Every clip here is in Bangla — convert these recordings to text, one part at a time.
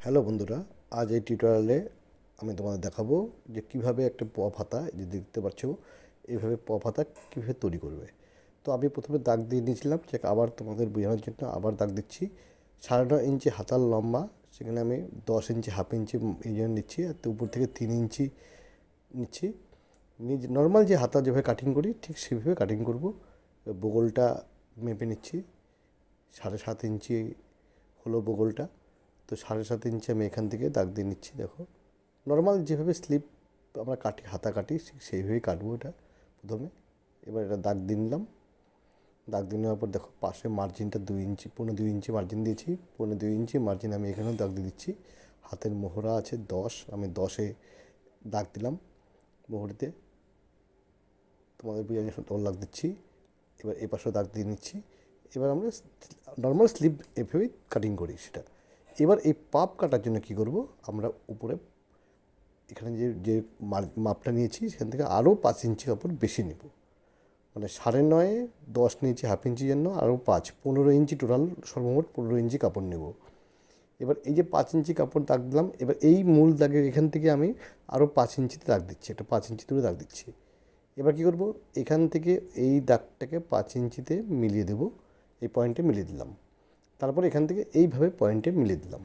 হ্যালো বন্ধুরা, আজ এই টিউটোরিয়ালে আমি তোমাদের দেখাবো যে কিভাবে একটা হাতা, যে দেখতে পাচ্ছ এইভাবে হাতা কীভাবে তৈরি করবে। তো আমি প্রথমে দাগ দিয়ে নিয়েছিলাম, যে আবার তোমাদের বোঝানোর জন্য আবার দাগ দিচ্ছি। 9.5 ইঞ্চি হাতার লম্বা, সেখানে আমি 10 ইঞ্চি, হাফ ইঞ্চি এই জন্য নিচ্ছি, আর তো উপর থেকে 3 ইঞ্চি নিচ্ছি। নর্মাল যে হাতা যেভাবে কাটিং করি ঠিক সেভাবে কাটিং করব। বগলটা মেপে নিচ্ছি, 7.5 ইঞ্চি হলো বগলটা। তো 7.5 ইঞ্চি আমি এখান থেকে দাগ দিয়ে নিচ্ছি। দেখো, নর্মাল যেভাবে স্লিপ আমরা কাটি, হাতা কাটি, সেইভাবেই কাটবো এটা প্রথমে। এবার এটা দাগ দিয়ে নিলাম। দাগ দিয়ে নেওয়ার পর দেখো পাশে মার্জিনটা 2 ইঞ্চি, 2.25 ইঞ্চি মার্জিন দিয়েছি। 2.25 ইঞ্চি মার্জিন আমি এখানেও দাগ দিয়ে দিচ্ছি। হাতের মোহরা আছে 10, আমি 10-এ দাগ দিলাম মোহরিতে। তোমাদের বুঝে ওর দাগ দিচ্ছি। এবার এ পাশেও দাগ দিয়ে নিচ্ছি। এবার আমরা নর্মাল স্লিপ এভাবেই কাটিং করি সেটা। এবার এই পাপ কাটার জন্য কী করব, আমরা উপরে এখানে যে যে মাপটা নিয়েছি সেখান থেকে আরও 5 ইঞ্চি কাপড় বেশি নেব। মানে 9.5, 10 নিয়েছি হাফ ইঞ্চির জন্য, আরও 15 ইঞ্চি, টোটাল সর্বমোট 15 ইঞ্চি কাপড় নেব। এবার এই যে 5 ইঞ্চি কাপড় দাগ দিলাম, এবার এই মূল দাগের এখান থেকে আমি আরও 5 ইঞ্চিতে দাগ দিচ্ছি, একটা 5 ইঞ্চি দূরে দাগ দিচ্ছি। এবার কী করব, এখান থেকে এই দাগটাকে 5 ইঞ্চিতে মিলিয়ে দেব, এই পয়েন্টে মিলিয়ে দিলাম। তারপর এখান থেকে এইভাবে পয়েন্টে মিলিয়ে দিলাম।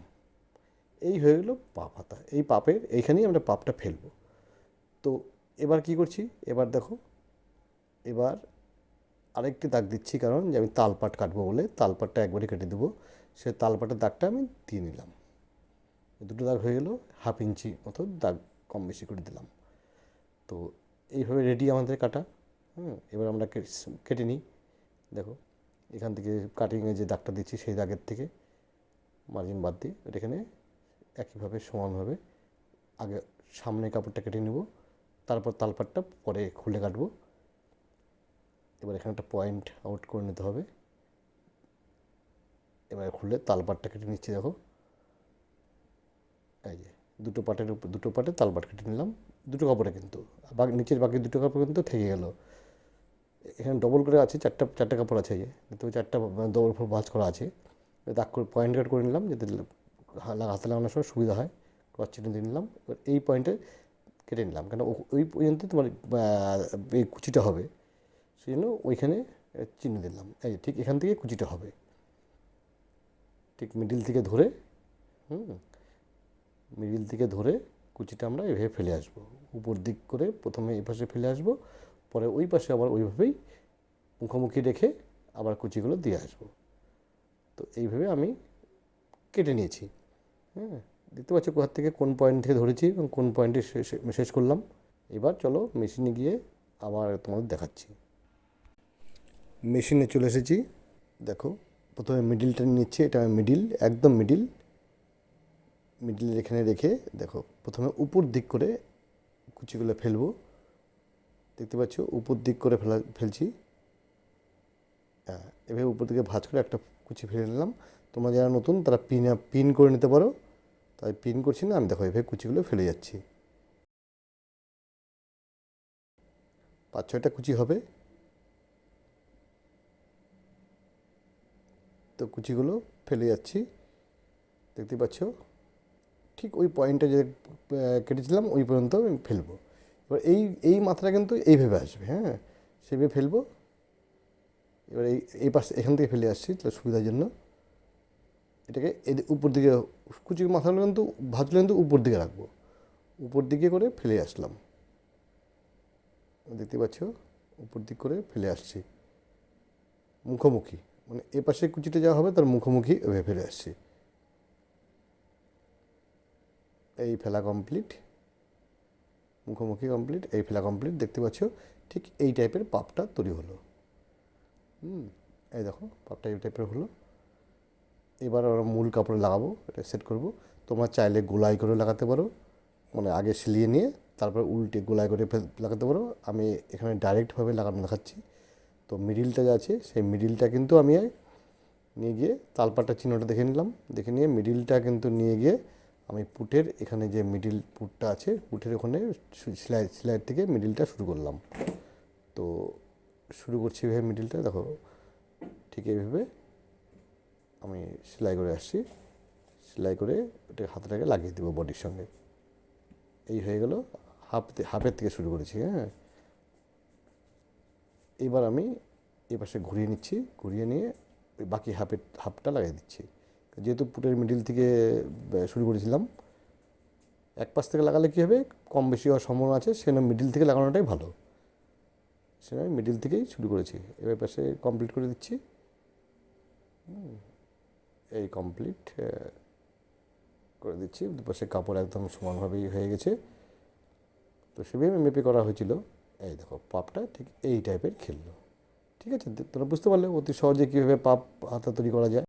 এই হয়ে গেলো পাপ হাতা। এই পাপের এইখানেই আমরা পাপটা ফেলবো। তো এবার কি করছি, এবার দেখো, এবার আরেকটি দাগ দিচ্ছি, কারণ যে আমি তালপাট কাটবো বলে তালপাটটা একবারে কেটে দেবো। সে তালপাটের দাগটা আমি দিয়ে নিলাম। দুটো দাগ হয়ে গেলো, হাফ ইঞ্চি মতো দাগ কম বেশি করে দিলাম। তো এইভাবে রেডি আমাদের কাটা। এবার আমরা কেটে নিই। দেখো, এখান থেকে কাটিংয়ে যে দাগটা দিচ্ছি সেই দাগের থেকে মার্জিন বাদ দিয়ে এখানে একইভাবে সমানভাবে আগে সামনে কাপড়টা কেটে নেব, তারপর তালপাটটা পরে খুলে কাটবো। এবার এখানে একটা পয়েন্ট আউট করে নিতে হবে। এবার খুলে তালপাটটা কেটে নিচ্ছি। দেখো, এই যে দুটো পাটে তালপাট কেটে নিলাম, দুটো কাপড়ে কিন্তু। নিচের বাকি দুটো কাপড় কিন্তু থেকে গেল। এখানে ডবল করে আছে, চারটে কাপড় আছে, এই যে তো চারটা ডবল ফোর ভাঁজ করা আছে। দাগ করে পয়েন্ট কাট করে নিলাম, যাতে হাতে লাগানোর সময় সুবিধা হয়। ক্রস চিহ্ন দিয়ে নিলাম। এবার এই পয়েন্টে কেটে নিলাম, কেন ওই পর্যন্ত তোমার এই কুচিটা হবে, সেই জন্য ওইখানে চিহ্ন দিলাম। এই ঠিক এখান থেকে কুচিটা হবে, ঠিক মিডিল থেকে ধরে, মিডিল থেকে ধরে কুচিটা আমরা এভাবে ফেলে আসবো। উপর দিক করে প্রথমে এই পাশে ফেলে আসবো, পরে ওই পাশে আবার ওইভাবেই মুখোমুখি রেখে আবার কুচিগুলো দিয়ে আসবো। তো এইভাবে আমি কেটে নিয়েছি। দেখতে পাচ্ছ কোথা থেকে কোন পয়েন্ট থেকে ধরেছি এবং কোন পয়েন্টে শেষ করলাম। এবার চলো মেশিনে গিয়ে আবার তোমাদের দেখাচ্ছি। মেশিনে চলে এসেছি। দেখো, প্রথমে মিডিলটা নিচ্ছি, এটা মিডিল, একদম মিডিলের এখানে রেখে দেখো প্রথমে উপর দিক করে কুচিগুলো ফেলবো। দেখতে পাচ্ছ উপর দিক করে ফেলছি। এভাবে উপর দিকে ভাঁজ করে একটা কুচি ফেলে নিলাম। তোমরা যারা নতুন তারা পিন করে নিতে পারো, তাই পিন করছি না আমি। দেখো এভাবে কুচিগুলো ফেলে যাচ্ছি। 5-6টা কুচি হবে। তো কুচিগুলো ফেলে যাচ্ছি, দেখতে পাচ্ছ। ঠিক ওই পয়েন্টে যে কেটেছিলাম ওই পর্যন্ত আমি ফেলবো। এবার এই মাথাটা কিন্তু এইভাবে আসবে, সেইভাবে ফেলবো। এবার এই পাশে এখান থেকে ফেলে আসছি তাহলে সুবিধার জন্য। এটাকে উপর দিকে কুচির মাথাগুলো কিন্তু ভাঁজগুলো কিন্তু উপর দিকে রাখবো, উপর দিকে করে ফেলে আসলাম। দেখতে পাচ্ছ উপর দিক করে ফেলে আসছি মুখোমুখি, মানে এ পাশে কুচিটা যা হবে তার মুখোমুখি এভাবে ফেলে আসছি। এই ফেলা কমপ্লিট, মুখোমুখি কমপ্লিট, এই ফেলা কমপ্লিট। দেখতে পাচ্ছ ঠিক এই টাইপের পাপটা তৈরি হলো। এই দেখো পাপটা এই টাইপের হলো। এবার আমরা মূল কাপড়ে লাগাবো, এটা সেট করব। তোমরা চাইলে গোলাই করে লাগাতে পারো, মানে আগে সিলিয়ে নিয়ে তারপর উল্টে গোলাই করে লাগাতে পারো। আমি এখানে ডাইরেক্টভাবে লাগানো দেখাচ্ছি। তো মিডিলটা যা আছে সেই মিডিলটা কিন্তু আমি নিয়ে গিয়ে তালপাটটা চিহ্নটা দেখে নিলাম, দেখে নিয়ে মিডিলটা নিয়ে গিয়ে আমি পুটের এখানে যে মিডিল পুটটা আছে পুটের ওখানে সেলাইয়ের থেকে মিডিলটা শুরু করলাম। তো শুরু করছি এভাবে মিডিলটা। দেখো ঠিক এইভাবে আমি সেলাই করে আসছি। সেলাই করে ওটা হাতটাকে লাগিয়ে দেবো বডির সঙ্গে। এই হয়ে গেল, হাফের থেকে শুরু করেছি। হ্যাঁ, এবার আমি এ পাশে ঘুরিয়ে নিচ্ছি, ঘুরিয়ে নিয়ে ওই বাকি হাফটা লাগিয়ে দিচ্ছি। যেহেতু পুটের মিডিল থেকে শুরু করেছিলাম, এক পাশ থেকে লাগালে কী হবে, কম বেশি হওয়ার সম্ভাবনা আছে, সেজন্য মিডিল থেকে লাগানোটাই ভালো। সেজন্য আমি মিডিল থেকেই শুরু করেছি। এবার পাশে কমপ্লিট করে দিচ্ছি। এই কমপ্লিট করে দিচ্ছি। দুপাশে কাপড় একদম সমানভাবেই হয়ে গেছে। তো সেভাবে মেপে করা হয়েছিল। এই দেখো পাপটা ঠিক এই টাইপের খেললো। ঠিক আছে, তোমরা বুঝতে পারলে অতি সহজে কীভাবে পাপ হাতা তৈরি করা যায়।